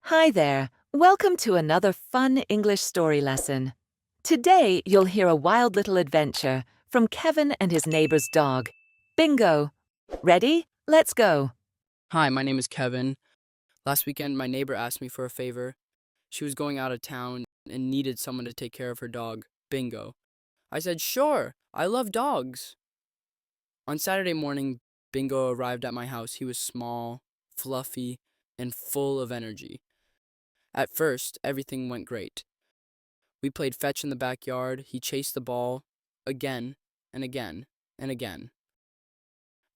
Hi there. Welcome to another fun English story lesson. Today, you'll hear a wild little adventure from Kevin and his neighbor's dog. Bingo! Ready? Let's go. Hi, my name is Kevin. Last weekend, my neighbor asked me for a favor. She was going out of town and needed someone to take care of her dog, Bingo. I said, sure, I love dogs. On Saturday morning, Bingo arrived at my house. He was small, fluffy, and full of energy. At first, everything went great. We played fetch in the backyard. He chased the ball again and again and again.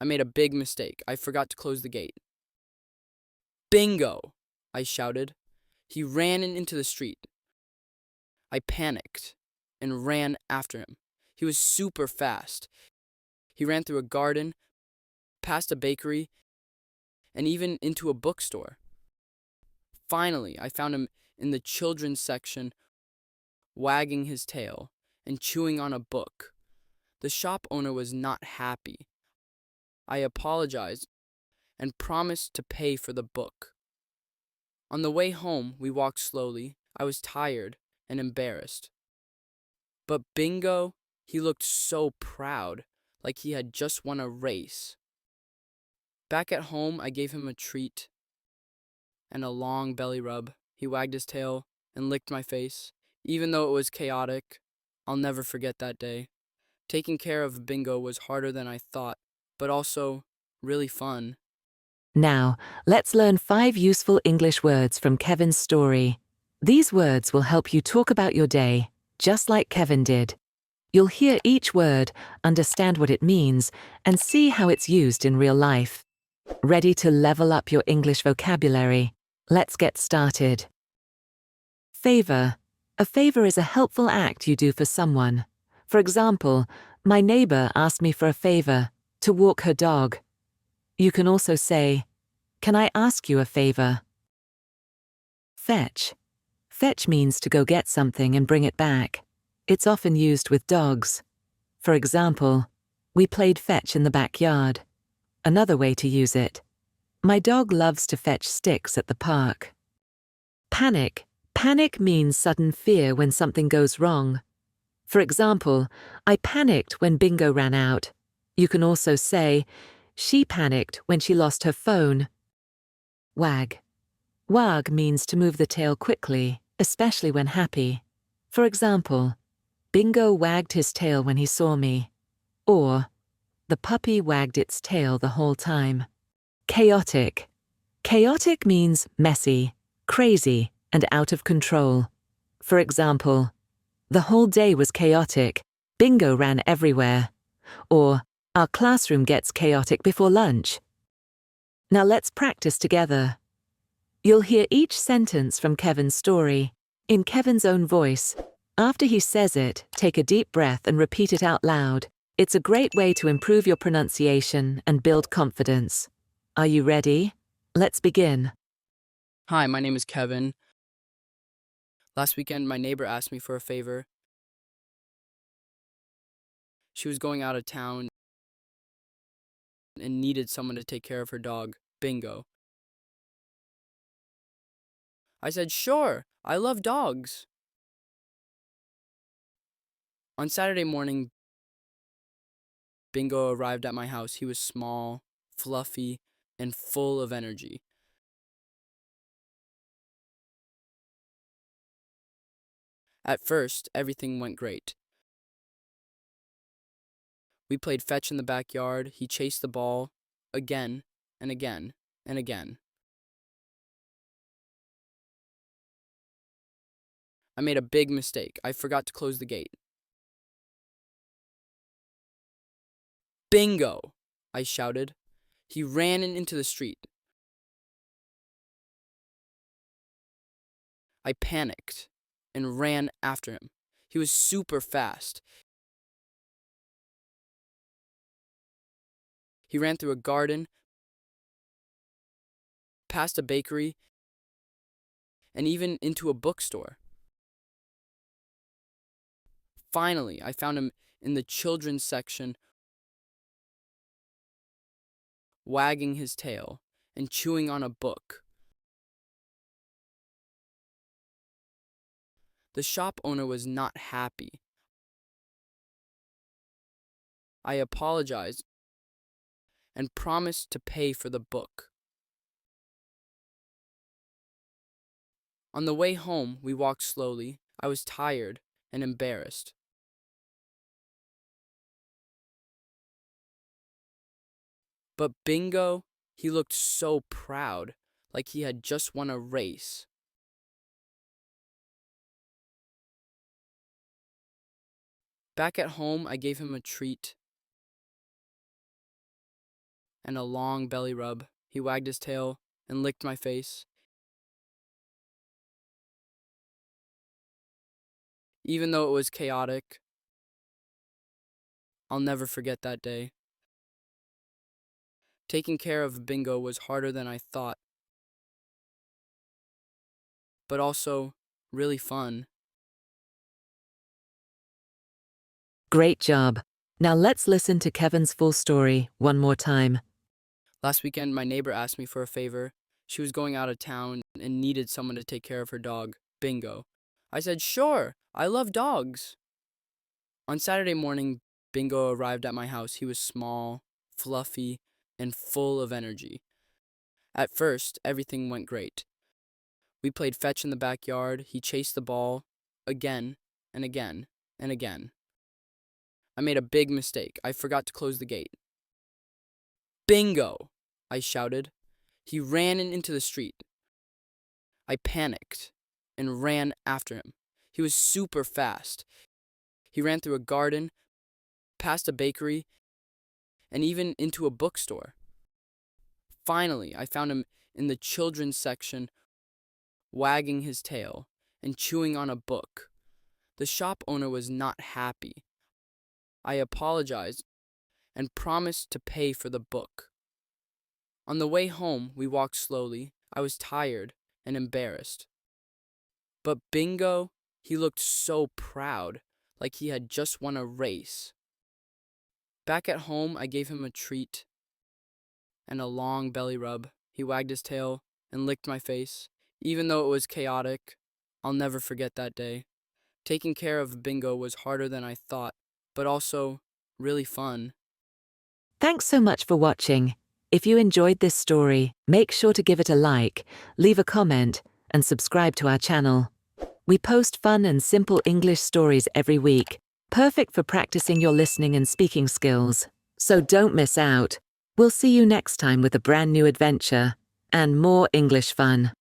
I made a big mistake. I forgot to close the gate. Bingo! I shouted. He ran into the street. I panicked and ran after him. He was super fast. He ran through a garden, past a bakery, and even into a bookstore. Finally, I found him in the children's section, wagging his tail and chewing on a book. The shop owner was not happy. I apologized and promised to pay for the book. On the way home, we walked slowly. I was tired and embarrassed. But Bingo, he looked so proud, like he had just won a race. Back at home, I gave him a treat and a long belly rub. He wagged his tail and licked my face. Even though it was chaotic, I'll never forget that day. Taking care of Bingo was harder than I thought, but also really fun. Now, let's learn 5 useful English words from Kevin's story. These words will help you talk about your day, just like Kevin did. You'll hear each word, understand what it means, and see how it's used in real life. Ready to level up your English vocabulary? Let's get started. Favor. A favor is a helpful act you do for someone. For example, my neighbor asked me for a favor, to walk her dog. You can also say, "Can I ask you a favor?" Fetch. Fetch means to go get something and bring it back. It's often used with dogs. For example, we played fetch in the backyard. Another way to use it. My dog loves to fetch sticks at the park. Panic. Panic means sudden fear when something goes wrong. For example, I panicked when Bingo ran out. You can also say, she panicked when she lost her phone. Wag. Wag means to move the tail quickly, especially when happy. For example, Bingo wagged his tail when he saw me. Or, the puppy wagged its tail the whole time. Chaotic. Chaotic means messy, crazy, and out of control. For example, the whole day was chaotic. Bingo ran everywhere. Or, our classroom gets chaotic before lunch. Now let's practice together. You'll hear each sentence from Kevin's story, in Kevin's own voice. After he says it, take a deep breath and repeat it out loud. It's a great way to improve your pronunciation and build confidence. Are you ready? Let's begin. Hi, my name is Kevin. Last weekend, my neighbor asked me for a favor. She was going out of town and needed someone to take care of her dog, Bingo. I said, sure, I love dogs. On Saturday morning, Bingo arrived at my house. He was small, fluffy, and full of energy. At first, everything went great. We played fetch in the backyard. He chased the ball again and again and again. I made a big mistake. I forgot to close the gate. Bingo! I shouted. He ran into the street. I panicked and ran after him. He was super fast. He ran through a garden, past a bakery, and even into a bookstore. Finally, I found him in the children's section, wagging his tail and chewing on a book. The shop owner was not happy. I apologized and promised to pay for the book. On the way home, we walked slowly. I was tired and embarrassed. But Bingo, he looked so proud, like he had just won a race. Back at home, I gave him a treat and a long belly rub. He wagged his tail and licked my face. Even though it was chaotic, I'll never forget that day. Taking care of Bingo was harder than I thought, but also really fun. Great job. Now let's listen to Kevin's full story one more time. Last weekend, my neighbor asked me for a favor. She was going out of town and needed someone to take care of her dog, Bingo. I said, sure, I love dogs. On Saturday morning, Bingo arrived at my house. He was small, fluffy, and full of energy. At first, everything went great. We played fetch in the backyard. He chased the ball again and again and again. I made a big mistake. I forgot to close the gate. Bingo! I shouted. He ran into the street. I panicked and ran after him. He was super fast. He ran through a garden, past a bakery, and even into a bookstore. Finally, I found him in the children's section, wagging his tail and chewing on a book. The shop owner was not happy. I apologized and promised to pay for the book. On the way home, we walked slowly. I was tired and embarrassed. But Bingo, he looked so proud, like he had just won a race. Back at home, I gave him a treat and a long belly rub. He wagged his tail and licked my face. Even though it was chaotic, I'll never forget that day. Taking care of Bingo was harder than I thought, but also really fun. Thanks so much for watching. If you enjoyed this story, make sure to give it a like, leave a comment, and subscribe to our channel. We post fun and simple English stories every week, perfect for practicing your listening and speaking skills. So don't miss out. We'll see you next time with a brand new adventure and more English fun.